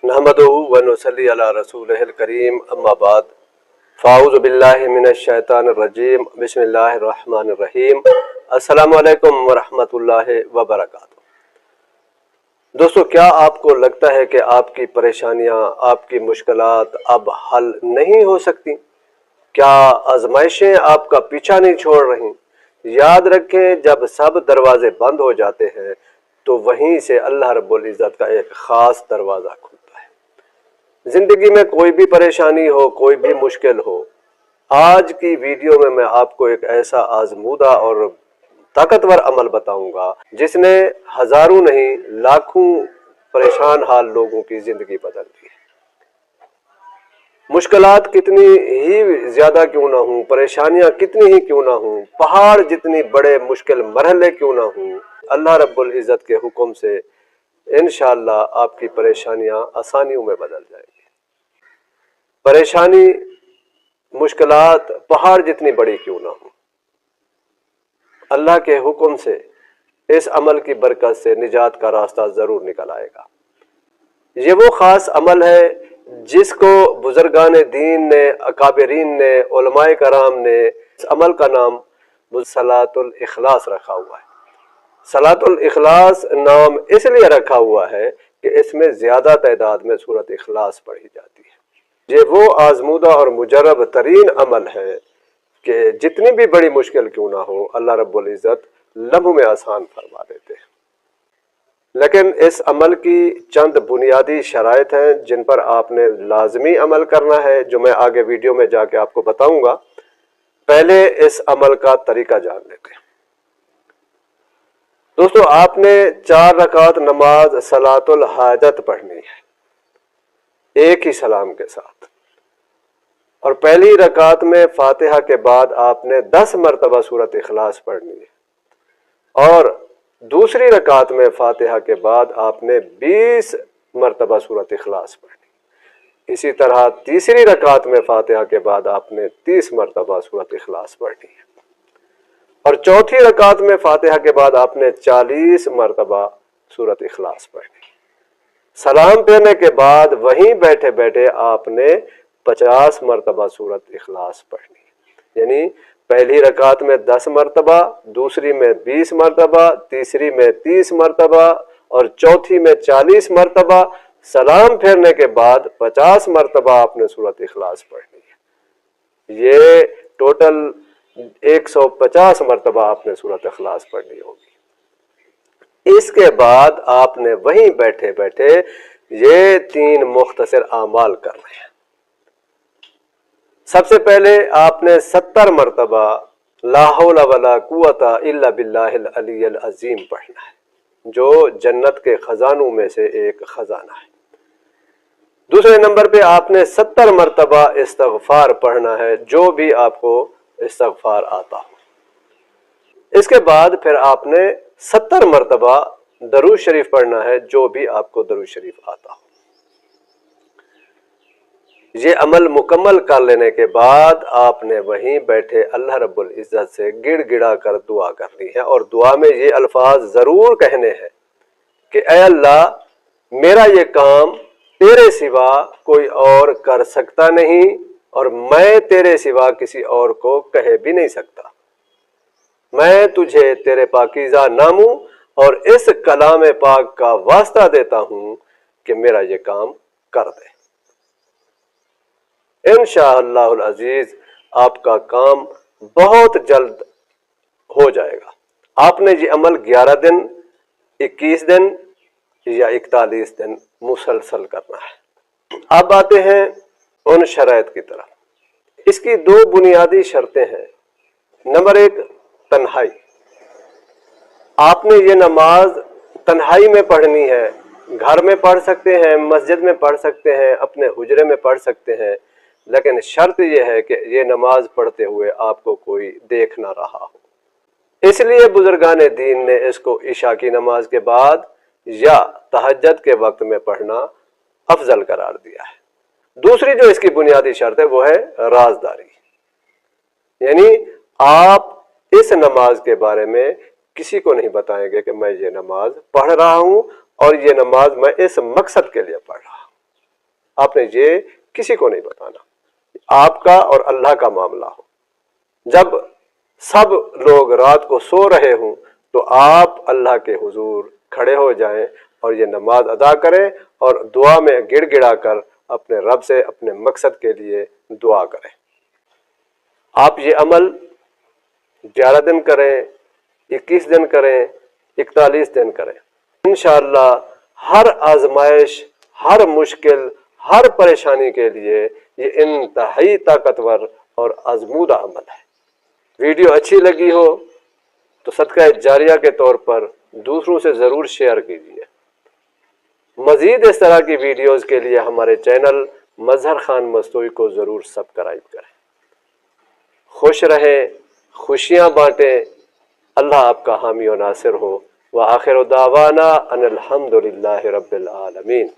नहमदुहु व नुसल्ली अला रसूलिहिल करीम अम्मा बाद फ़ाऊज़ु बिल्लाहि मिनश शैतानिर रजीम बिस्मिल्लाहिर रहमानिर रहीम अस्सलामु अलैकुम व रहमतुल्लाहि व बरकातुहू। दोस्तों, क्या आपको लगता है कि आपकी परेशानियां, आपकी मुश्किलात अब हल नहीं हो सकती? क्या आजमाइशें आपका पीछा नहीं छोड़ रही? याद रखें, जब सब दरवाजे बंद हो जाते हैं तो वहीं से अल्लाह रब्बुल इज़्ज़त का एक ख़ास दरवाज़ा खुलता है। ज़िंदगी में कोई भी परेशानी हो, कोई भी मुश्किल हो, आज की वीडियो में मैं आपको एक ऐसा आजमूदा और ताकतवर अमल बताऊंगा जिसने हजारों नहीं लाखों परेशान हाल लोगों की ज़िंदगी बदल दी है। मुश्किलात कितनी ही ज़्यादा क्यों ना हूँ, परेशानियाँ कितनी ही क्यों ना हूँ, पहाड़ जितनी बड़े मुश्किल मरहले क्यों ना हूँ, अल्लाह रब्बुल इज़्ज़त के हुक्म से इंशाअल्लाह आपकी परेशानियाँ आसानियों में बदल जाएंगी। परेशानी, मुश्किलात पहाड़ जितनी बड़ी क्यों ना हो, अल्लाह के हुक्म से इस अमल की बरकत से निजात का रास्ता ज़रूर निकल आएगा। ये वो ख़ास अमल है जिसको बुजुर्गान दीन ने, अकाबरीन ने, उलमाए कराम ने इस अमल का नाम सलातुल इखलास रखा हुआ है। सलातुल इखलास नाम इसलिए रखा हुआ है कि इसमें ज़्यादा तादाद में सूरत इखलास पढ़ी जाती है। ये वो आजमूदा और मुजर्रब तरीन अमल है कि जितनी भी बड़ी मुश्किल क्यों ना हो, अल्लाह रब्बुल इज़्ज़त लम्हों में आसान फरमा देते हैं। लेकिन इस अमल की चंद बुनियादी शराइत हैं जिन पर आपने लाजमी अमल करना है, जो मैं आगे वीडियो में जाके आपको बताऊंगा। पहले इस अमल का तरीका जान लेते हैं। दोस्तों, आपने 4 रकात नमाज सलातुल हाजत पढ़नी है एक ही सलाम के साथ, और पहली रकात में फातिहा के बाद आपने 10 मरतबा सूरत इखलास पढ़नी है, और दूसरी रकात में फातिहा के बाद आपने 20 मरतबा सूरत इखलास पढ़नी। इसी तरह तीसरी रकात में फातिहा के बाद आपने 30 मरतबा सूरत इखलास पढ़नी है, और चौथी रकात में फातिहा के बाद आपने 40 मरतबा सूरत इखलास पढ़नी। सलाम फेरने के बाद वहीं बैठे बैठे आपने 50 मरतबा सूरत इखलास पढ़नी। यानी पहली रकात में 10 मरतबा, दूसरी में 20 मरतबा, तीसरी में 30 मरतबा और चौथी में 40 मरतबा। सलाम फेरने के बाद 50 मरतबा आपने सूरत इखलास पढ़नी है। ये टोटल 150 मरतबा आपने सूरत इखलास पढ़नी होगी। इसके बाद आपने वहीं बैठे बैठे ये 3 मुख्तसर आमाल करने हैं। सबसे पहले आपने 70 मरतबा ला हौला वला कुव्वता इल्ला बिल्लाहिल अलिय्यिल अज़ीम पढ़ना है, जो जन्नत के खजानों में से एक खजाना है। दूसरे नंबर पे आपने 70 मरतबा इस्तग़फ़ार पढ़ना है, जो भी आपको इस्तग़फ़ार आता हो। इसके बाद फिर आपने 70 मरतबा दरूद शरीफ पढ़ना है, जो भी आपको दरूद शरीफ आता हो। ये अमल मुकम्मल कर लेने के बाद आपने वहीं बैठे अल्लाह रब्बुल इज़्ज़त से गिड़गिड़ा कर दुआ करनी है, और दुआ में ये अल्फाज ज़रूर कहने हैं कि ऐ अल्लाह, मेरा ये काम तेरे सिवा कोई और कर सकता नहीं, और मैं तेरे सिवा किसी और को कह भी नहीं सकता। मैं तुझे तेरे पाकीज़ा नामों और इस कलाम पाक का वास्ता देता हूँ कि मेरा ये काम कर दे। इंशाअल्लाहुल अजीज आपका काम बहुत जल्द हो जाएगा। आपने ये अमल 11 दिन, 21 दिन या 41 दिन मुसलसल करना है। अब आते हैं उन शराइत की तरफ। इसकी 2 बुनियादी शर्तें हैं। नंबर 1, तन्हाई। आपने ये नमाज तन्हाई में पढ़नी है। घर में पढ़ सकते हैं, मस्जिद में पढ़ सकते हैं, अपने हुजरे में पढ़ सकते हैं, लेकिन शर्त यह है कि ये नमाज पढ़ते हुए आपको कोई देख ना रहा हो। इसलिए बुजुर्गान दीन ने इसको इशा की नमाज के बाद या तहज्जुद के वक्त में पढ़ना अफजल करार दिया है। दूसरी जो इसकी बुनियादी शर्त है वो है राजदारी, यानी आप इस नमाज के बारे में किसी को नहीं बताएंगे कि मैं ये नमाज पढ़ रहा हूं और ये नमाज मैं इस मकसद के लिए पढ़ रहा हूं। आपने ये किसी को नहीं बताना, आपका और अल्लाह का मामला हो। जब सब लोग रात को सो रहे हों तो आप अल्लाह के हुजूर खड़े हो जाएं और ये नमाज अदा करें और दुआ में गिड़गिड़ा कर अपने रब से अपने मकसद के लिए दुआ करें। आप ये अमल 11 दिन करें, 21 दिन करें, 41 दिन करें, इंशाअल्लाह हर आजमाइश, हर मुश्किल, हर परेशानी के लिए ये इंतहाई ताकतवर और आजमूदा अमल है। वीडियो अच्छी लगी हो तो सदका जारिया के तौर पर दूसरों से ज़रूर शेयर कीजिए। मज़ीद इस तरह की वीडियोज़ के लिए हमारे चैनल मजहर खान मस्तूरी को ज़रूर सब्सक्राइब करें। खुश रहें, खुशियाँ बाँटें, अल्लाह आपका हामी और नासिर हो। व आखिर दावाना अनिल हम्दुलिल्लाहि रब्बिल आलमीन।